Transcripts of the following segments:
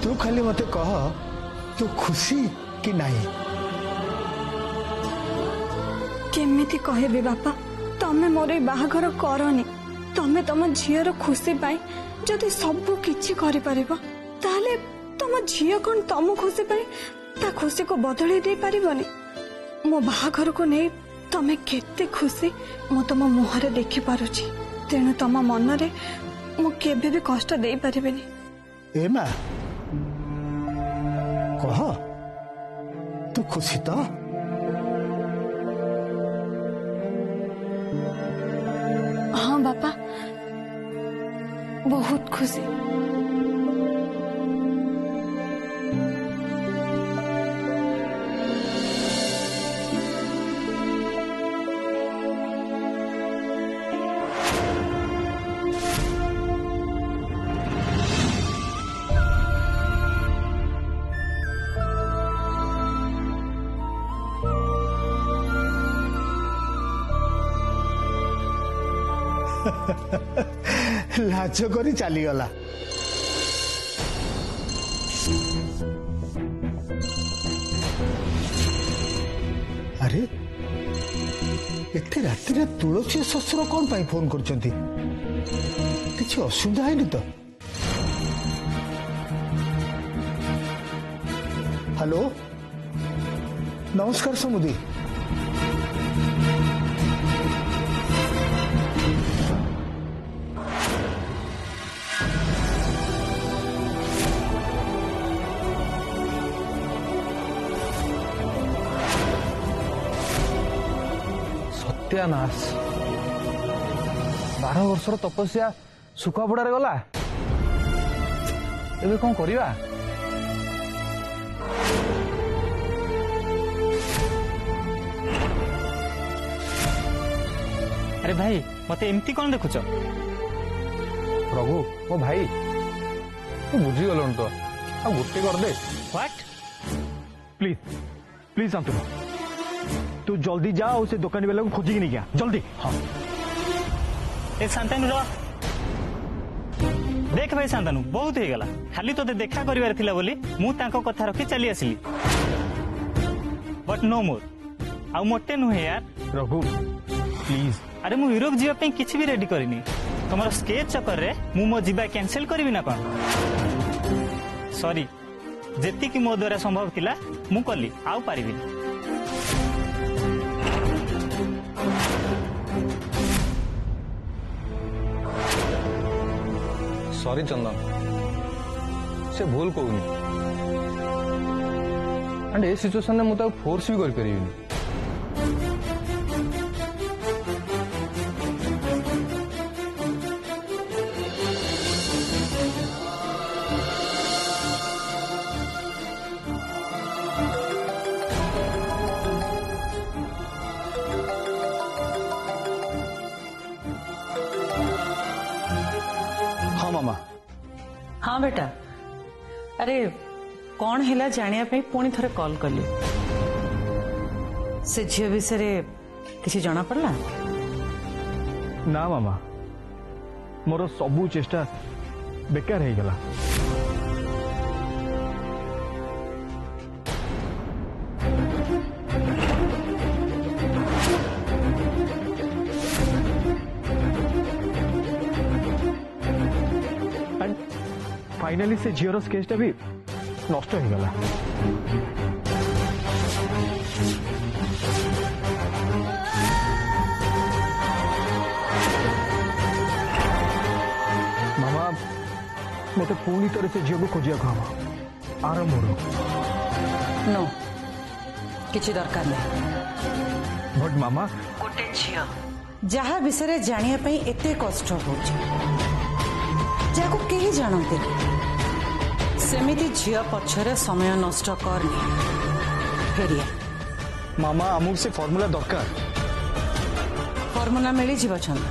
तू खाली मते कह तू खुशी कि नहीं। केमिति कहबे बापा तमे मोर बाहाघर करनी तमे तम झीर खुशी पाई जदि सब किछि करि परिबो ताले तम झील कौन तम खुशी पाई ता खुशी को बदले दे पारिबनी। मो बाहाघर को नहीं तमे केते खुशी मु तम मुहरे देखि पारुछि तेणु तम मन रे मु केबे भी कष्ट दे पारिबनी। ए मां कह तू खुशी तो? हाँ बापा बहुत खुशी। लाज करी चली गला। अरे एते राति रे तुलसी ससुर कौन पाई फोन करछंती? किछि असुविधा है तो? हेलो नमस्कार समुदी। सत्यानाश 12 वर्षर तपस्या सुखबुड़ा रे गला। एबे कौन करिवा? अरे भाई मते एमती कौन देखुच? प्रभु मो भाई तू बुझी गलन तो आ गोटे कर दे। व्हाट? प्लीज प्लीज शांतनु तू जल्दी जा और से दुकानी वाला को खोजी नहीं गया जल्दी। हाँ ए शांतनु रो देख भाई शांतनु बहुत हो गला खाली तो देखा करिवार थिला बोली मु तांको कथा रखी चली आसिली बट नो मोर आ मोटे नुहे यार। रघु प्लीज। अरे मु यूरोप जीवा पे किछि भी रेडी करिनी तमर स्केच चक्कर रे मु मो जीवा कैंसिल करबी ना कोन? सॉरी जेति कि मो द्वारा संभव थिला मु कली आउ पारिबी। सॉरी चंदन से भूल कहूनी एंड ए सिचुएशन में मुझे फोर्स भी कर परिबिनी। हाँ मामा। हाँ बेटा अरे कौन है जानिया पे पुणी थरे कॉल कली से झील विषय किसी जना पड़ला? ना मामा मोर सबू चेष्टा बेकार हो गला। फाइनली से झीर स्केचटा भी नष्ट हो गला। मामा मत पुणी थे से झील को खोजा हम आरंभ नो किसी दरकार नहीं। बट मामा गोटे झील जहा विषय जानिया एते कष्ट हो जाको केही जानते सेमिति झील पछरे समय नष्ट करनी फेरिया। मामा आमु से फॉर्मूला दरकार। फॉर्मूला मिली जीव छंद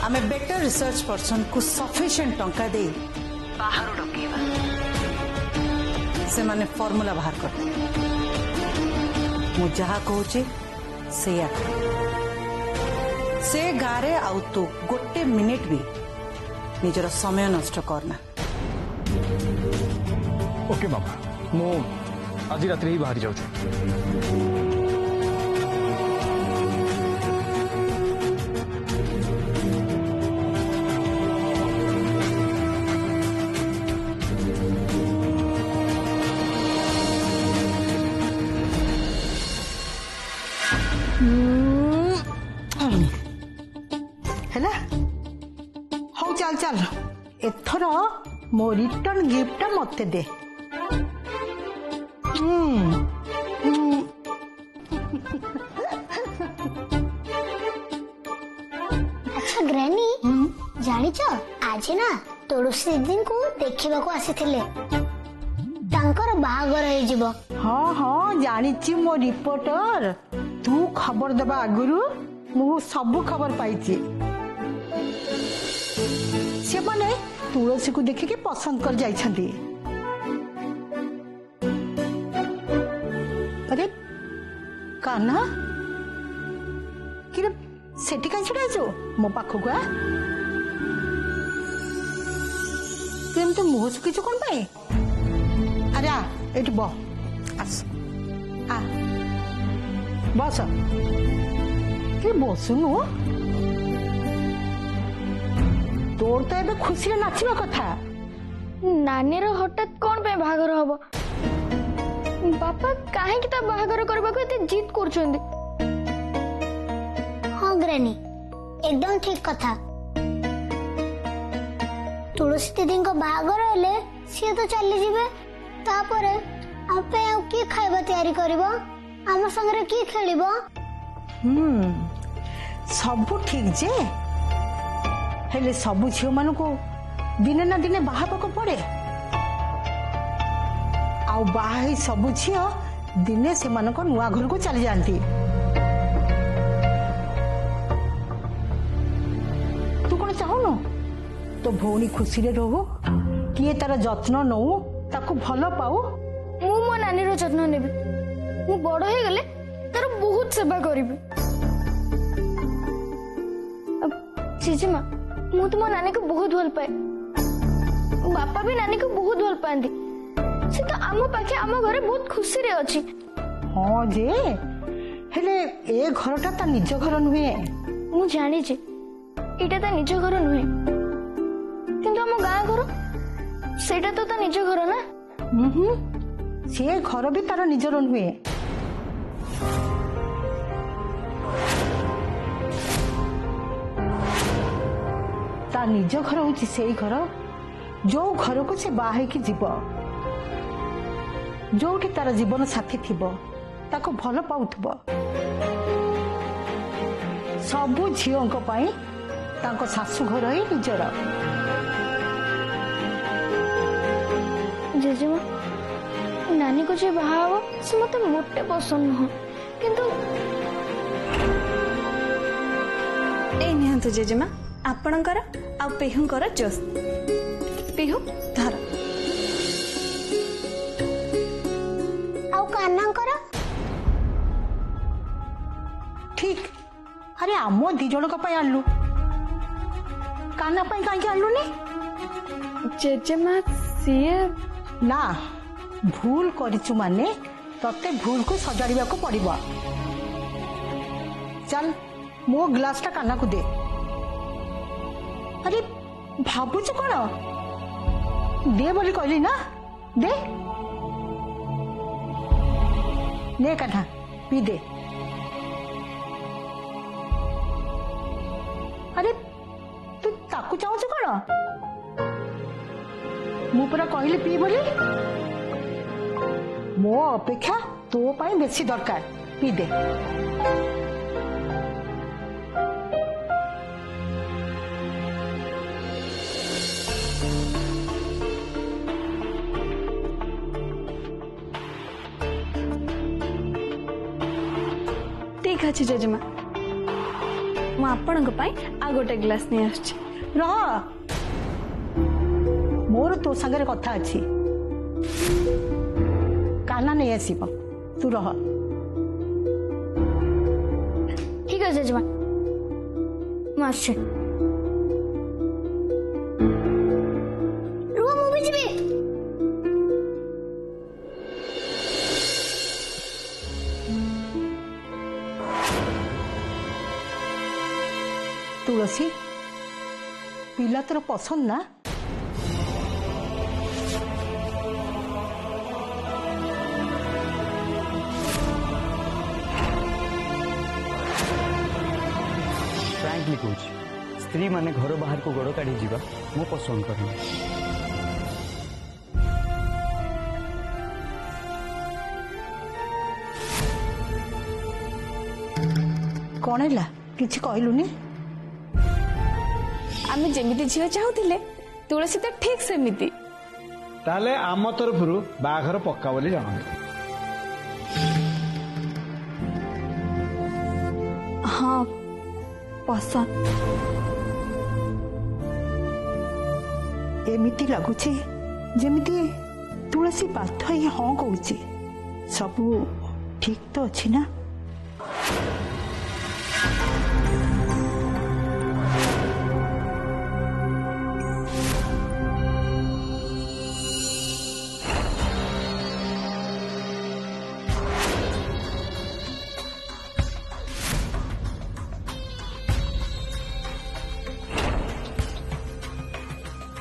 आमे बेटर रिसर्च पर्सन को सफिशिएंट टंका दे बाहर डकेबा से माने फॉर्मूला बाहर कर। मु जहा कहूची सेया से गारे आउ तो गोटे मिनिट भी निजर समय नष्ट करना। ओके मामा मु आज रात ही बाहरी जाऊँ। ହେଲା ହଉ ଚାଲ ଚାଲ ଏଥର ମୋ ରିଟର୍ନ ଗିଫ୍ଟ ମତେ ଦେ। अच्छा ग्रैनी जानिच आज ना तुलसी दीदी को देखा आसी बाहागर हो। हाँ हाँ जानिची मो रिपोर्टर तू खबर दबा आगुरु मु सब खबर पाइची। से माने तुलसी को देखिके पसंद कर जाइछंती। अरे कान्हा कि सेठी काई छडा जो मो पाखु को तुम तो मुह सुखी कोन पाए। अरे आ एठी ब आस आ बस कि बसुनु तोर तो एबे खुशी रे नाचिबा कथा। नानी रो हठात कोन पे बाहागर हबो बापा काहे कि ता बाहागर करबा को एते जिद करछंदी। हां ग्रैनी एकदम ठीक कथा। तुलसी दीदी को बाहागर हेले सी तो चली जिवे तापरे आपे की खाइबा तयारी करबो आम संगे की खेलिबो। सब ठीक जे हेले सब झील मान को दिने ना दिने बाहा को पड़े आउ बाहा सब झील दिने से मान को नुआ घर को चली जाती। तू कौन चाहूनु तो भौणी खुशी रे रहू किए तार जत्न नऊ ताकू भल पाऊ। मु मो नानी रो जत्न नेबी मु बड़ हो गले तार बहुत सेवा करिबी। जीजीमा मु तो मो नानी को बहुत भल पाए बापा भी नानी को बहुत भल पांदी से तो आम पाखे आम घरे बहुत खुशी रे अछि। हाँ जे हेले ए घरटा ता निज घर नुहे। मु जानी जे एटा ता निज घर नुहे किंतु आम गाँ घर सेटा तो ता निज घर ना। से घर भी तार निजर नुहे। ता निज घर होची सेई घर जो घर को से बाहे की जीव जोठी तार जीवन साथी थिबो ताको भल पाउथबो। सबु झीओंक पई तांको सासु घर ही निजर। जेजेमा नानी को जे बाहा हो से मते मोटे पसंद न किंतु ए निहंतु जेजेमा आपणकर आ पेहुंकर जोस पेहु धर आउ कान्हांकर ठीक। अरे आम दी जन आनलु काना कहीं आनलु नी। जेजेमा सीए ना भूल करिचु माने तते भूल को सजाड़िबा को पड़िबो। चल मो ग्लास टा काना को दे। अरे भाबुच कौन दे बोली कहली ना दे ने कान्हा पी दे। अरे तू ताकू चाहूच कौन मु पूरा कहली पी बोली मो अपेक्षा तो पाई बेसी दरकार पी दे। ठीक अच्छे जेजेमा मु आपण आ गोटे ग्लास नहीं आछि। रह मोर तो संगे कथा अच्छी काना नहीं आसब तू रह। ठीक है जेजेमा मु आछे रुआ मु भी जिबे। तुलसी पिला तोर पसंद ना? फ्रैंकली कहूँ स्त्री माने घर बाहर को गोड़ काढ़ी जीवा मु पसंद करनी। कौन है किसी कहलुनी? आमे जेमिति झियो चाहुथिले तुलसी तो ठीक सेमिति। ताले आम तरफरु बाघर पक्का बोली जाना। हाँ पसंद। एमिति लगुची जेमिति तुलसी बाध्य ही हाँ कहूची। सबू ठीक तो अच्छी ना?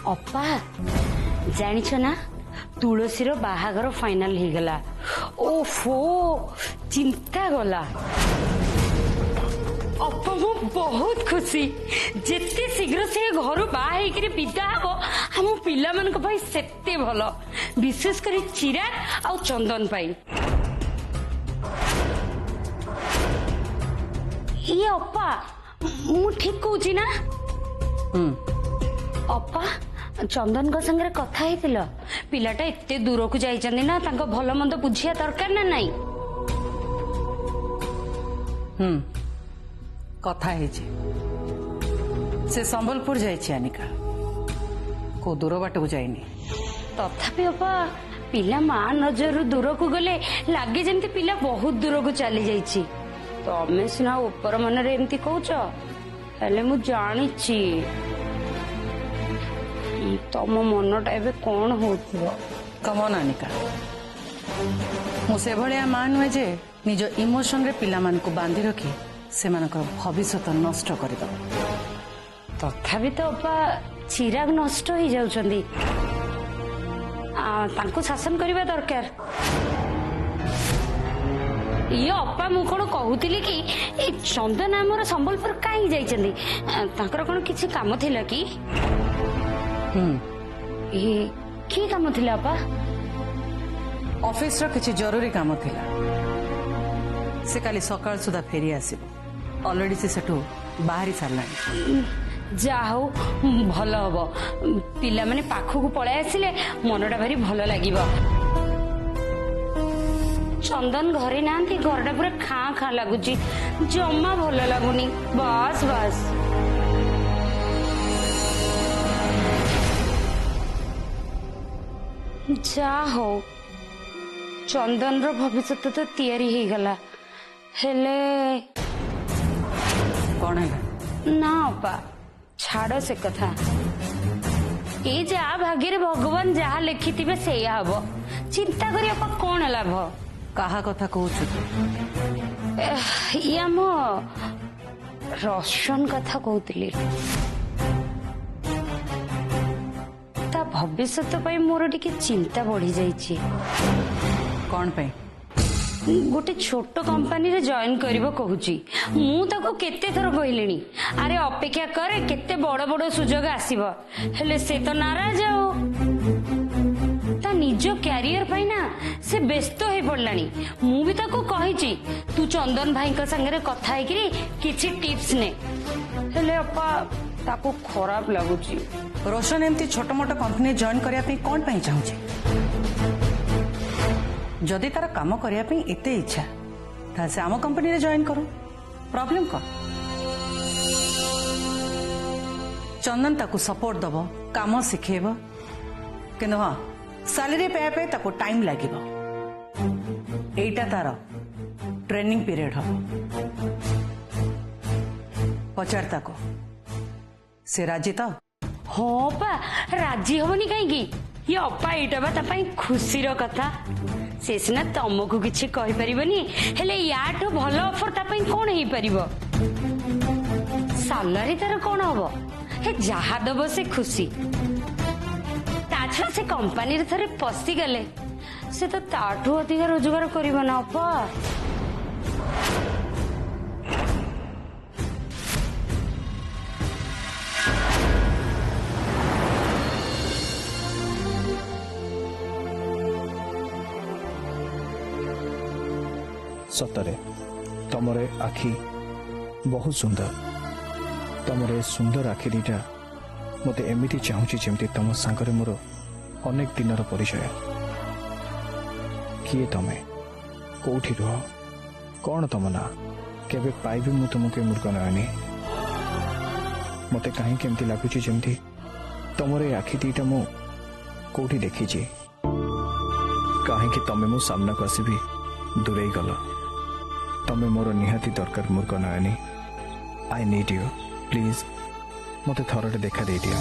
अपा जानिछ ना तुलसी रो बाहागर फाइनल ही गला। ओफो चिंता गला। अपा मु बहुत खुशी जेते शीघ्र से घर बाहे करी विदा हबो हम पिला मन को भाई सेते भलो विशेष करी चिराग आ चंदन पाई। ये अपा मु ठीक कहूची ना? अपा चंदन को संगे कथा हेतिलो पिलाटा एते दूर को जाइचंदी ना तांको भलो मंद बुझिया दरकार ना नहीं। कथा हेची से संबलपुर जाइछि अनिका को दूर बाट को जाइनी। तथापि अपा पिला मां नजर दूर को गले लागे जेंति पिला बहुत दूर को चली जाइछि। तमे सिना ऊपर मन रे एमती कहूछ हेले मु जानिछि तम मनटा एबे कौन होथिबो। कमन अनिका मुझे भाया मां नुहे जे निज इमोशन रे पिला मान को बांधी रखी से भविष्य नष्ट कर दो। तथापि तो अपा चिराग नष्ट हो जाउछंदी तांको शासन करबा दरकार। ये अपा मु कोन कहूतिली कि ए चंदन हमर संबलपुर काई जाइछंदी तांकर कोन किछि काम थिला कि? की काम थिला अपा? ऑफिस रो किछि जरूरी काम थिला से काली सकाळ सुधा फेरी आसीबो। ऑलरेडी से सेठू बाहरी सारलानी। जाओ भल हबो पिला माने पाखु को पळे आसिले मनटा भारी भल लागिबो। चंदन घरे नांती घरटा पूरा खां खां लागुची जम्मा भल लागुनी। बस बस जा हो चंदन रो भविष्य तो तैयारी ही गला हेले कौन है ना अपा छाड़ से कथा ये जा भाग्य भगवान जहाँ लिखिथिबे सेया हबो चिंता करी अपा कौन लाभ। कहा कथा कहूछु ये आम रोशन कथा कहूतिली ता भविष्य पाई मोर टिके चिंता बढ़ी जाइछि। कौन पे? गोटे छोट कंपनी रे जॉइन करिवो कहूची मु ताको केते थर कहलिनी अरे अपेक्षा करे केते बड़ बड़ सुजोग आसीबो हेले से तो नाराज हो ता निजो कैरियर पाई ना से व्यस्त हो पड़लानी। मु भी ताको कहिची तू चंदन भाई का संगे रे कथा हेकरी किछि टिप्स ने हेले अपा ताको खराब लागुची। रोशन एमती छोट मोट कंपनी जॉइन करिया पे कोन पई चाहूची? जदि तार काम करिया पे एते इच्छा ता से आम कंपनी रे जॉइन करू प्रॉब्लम को। चंदन ताको सपोर्ट दबो काम सिखेबो किंतु हां सैलरी पे पे ताको टाइम लागिबो। एटा तार ट्रेनिंग पीरियड हो पचार ताको से राजी तो? हाँ पा राजी हबनी कहीं ये अपा एटा बा तापाई खुशी रो कथा से सिना तुमको किछि कहि परिबनी हेले याठो भलो ऑफर तापाई कोन हेई परिबो। ସାଲାରୀ ତାର କଣ ହବ? ହେ ଯାହା ଦବ ସେ ଖୁସି। ତା ଛଡା ସେ କମ୍ପାନୀରେ ଥରେ ପଶିଗଲେ ସେ ତ ତାଠୁ ଅଧିକ ରୋଜଗାର କରିବ ନା ଅପା। सतरे तमर आखि बहुत सुंदर। तमर सुंदर आखि दीटा मत एमती चाहूँ जमी तुम सांगरे मोर अनेक दिनर परिचय। किए तमे कौटी रुह कौन तुम ना केवे पाइबी मु तुमको मूर्ख नयनी। मत कहीं केमती लगुच जमी तुमर ए आखि दीटा मु कौटी देखी कहीं तमे मो सामना को आसबी दूरे गल। तमे मोर निहाती दरकार मूर्ख नयनी। आई नीड यू प्लीज मत थरटे देखा दे दिया।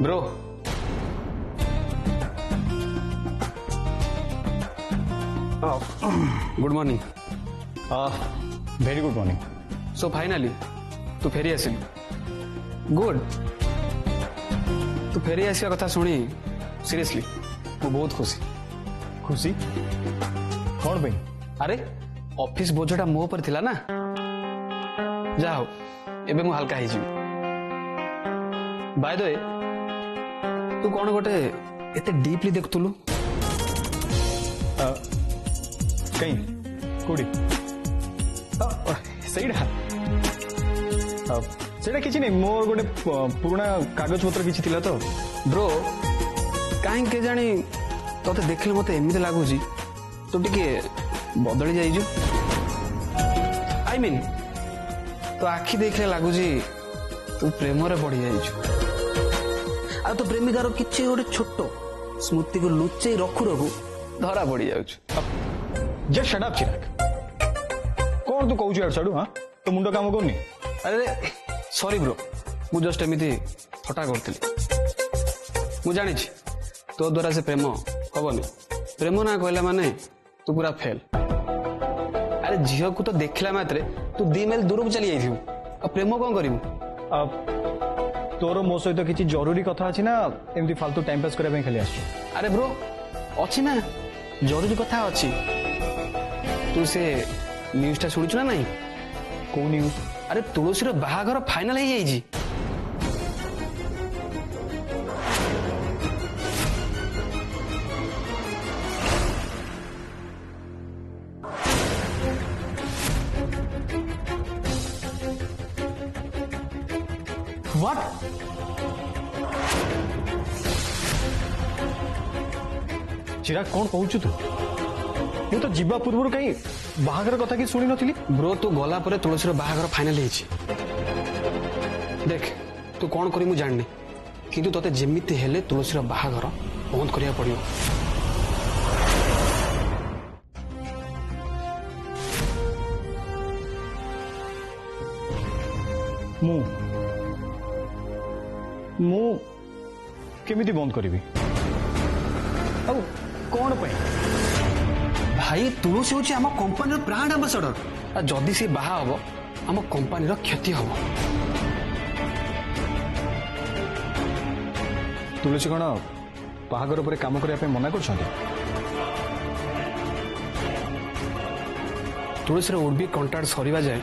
Bro good morning. Very good morning. So finally तू फेरी आसिलु। गुड तू फेरी आसिया कथा शुणी सीरियसली मु बहुत खुशी। खुशी कौन पे? अरे ऑफिस बोझटा मो पर थिला ना। जा हो एबे मु हल्का ही बाय द वे तू कौन गोटे एते डीपली देखुलु? कहीं कोड़ी सेटा किछि नहीं मोर गोटे पुराना कागज पत्र किछि थिला तो। ब्रो कहीं के जानी तोते देखले मते एमिते लागुची तू टिके बदली जाइजु। आई मीन तो आखि देखले लागुची तू प्रेम रे पड़ी जाइजु। आ तो प्रेमिकार किछि गोटे छोट स्मृति को लुचेई रखु रखु धरा पड़ी जाउछु। जस्ट शट अप चिराग। कौन तू कहू यार साडू? हां तो मुंडो काम करनी। अरे सॉरी ब्रो मु जस्ट एमिति थटा करथिली। मु जानि छी तो द्वारा से प्रेम हबनी। प्रेम ना कहला माने तू पूरा फेल। अरे झियो को तो देखला मात्रे तू 2 मील दूर को चली जाइथिउ। आ प्रेम कोन करिवु? तोर मो सहित किछि जरूरी कथा अछि ना एमती फालतू टाइम पास करे खाली आछ? अरे ब्रो अछि ना जरूरी कथा अछि। तू से न्यूज़ टा सुनिछु ना नहीं? को न्यूज़? अरे तुलसी रो बाहागर फाइनल हो जाइछि। व्हाट? चिराग कौन कहूँ तू? मु तो जीवा पूर्व कहीं बाहागर कथा कि शुणी नथिली। ब्रो तू गला परे तुलसी बाहागर फाइनल होइछि। देख तू कौन करी मु जाननी किंतु तते जेमिति हेले तुलसी बाहागर बंद करिया पड़ियो। मु केमिति बंद करिवि? अब कौन पे? भाई तुलसी होची आम कंपनी ब्रांड एम्बासडर। जदि से बाहा हम आम कंपनी क्षति हम। तुलसी कौन बाहागर पर काम करने मना कर? तुलसी उर्बी कंट्राक्ट सरीवा जाए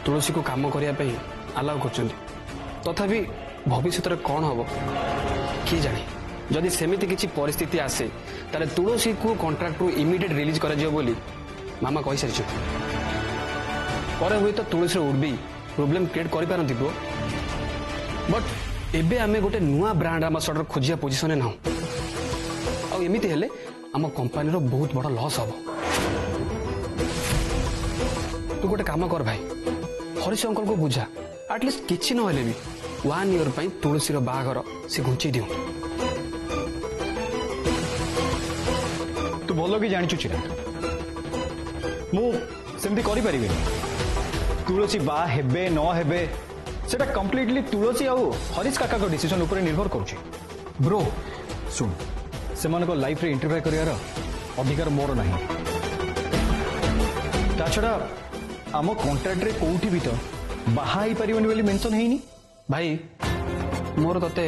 तुलसी को काम करने अलाउ कर। तथापि भविष्य कौन हम किए जाने। जदि सेमिति किछि परिस्थिति आसे ताले तुलसी को कंट्राक्ट रु इमिडिएट रिलीज करा जियो बोली मामा कहि सारिछ। पर हुई तो तुलसी उर्बी प्रॉब्लम क्रिएट करि पारंती ब्रो। बट एबे आमे गोटे नुआ ब्रांड एम्बासडर खोजिया पोजीशन ना। आ एमिति हेले आम कंपनी रो बहुत बड़ लॉस हबो। तू गोटे काम कर भाई हरीश अंकल को बुझा एटलिस्ट किसी नहले भी 1 ईयर पर तुलसी बाहागर से घुंचे दिउ। तू भल कि जानिचु चिराग मु सेमती करि परिबे तुलसी बा हेबे न हेबे सेटा कंप्लीटली तुलसी आउ हरीश काका को डिसीजन ऊपर निर्भर करूची। ब्रो सुन सेमान को लाइफ रे इंटरफेयर करियार अधिकार मोर नहीं। ता छड़ा आम कॉन्ट्रैक्ट रे कोउठी भी तो बाहा ही परिबनी बोली मेंशन हेनी। भाई मोर तते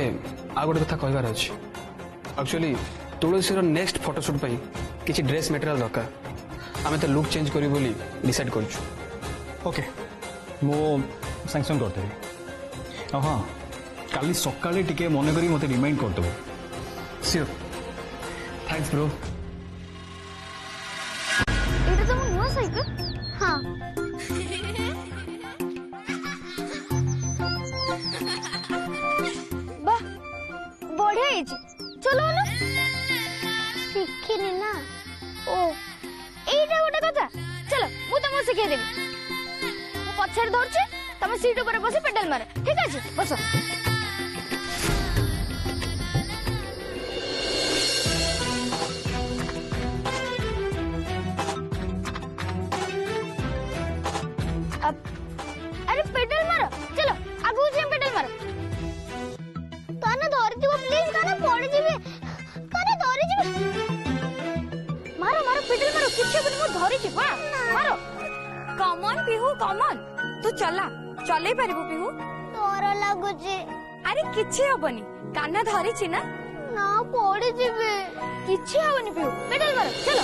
आ गोटे कथा कहबार अछि। एक्चुअली तुलसी नेक्स्ट फोटोशूट पर किसी ड्रेस मटेरियल दरकार आम तो लुक चेंज करी बोली डिसाइड करूँ। ओके मो सैंक्शन करदेवी। हाँ काली सकाळे टिके मन करी मते रिमाइंड कर दबो। Sure thanks bro. एटा तो नुआ साइकिल। हां वाह बढ़िया ହେଇଛି। चलो ना शिखिनी ना ओ एटा गोटे कथा। चलो मु तुमको शिखाई देबी। मु पछर धरछि तुम सीट ऊपर बसी पेडल मार। ठीक अछि बसो। अब अरे पेडल मारो। चलो आगु से पेडल मारो। काना धरि दिबो प्लीज। काना पड़ी जिबे। काना धरि जिबे। मारो मारो पेडल मारो। किछ बन मु धरि छि बा मारो। Come on Pihu come on तू चला चले पारिबो पिहू। डर लागुछि। अरे किछि हबनी कान्ना धरि छि ना ना पड़ी जिबे। किछि हबनी पिहू पेडल मारो चलो।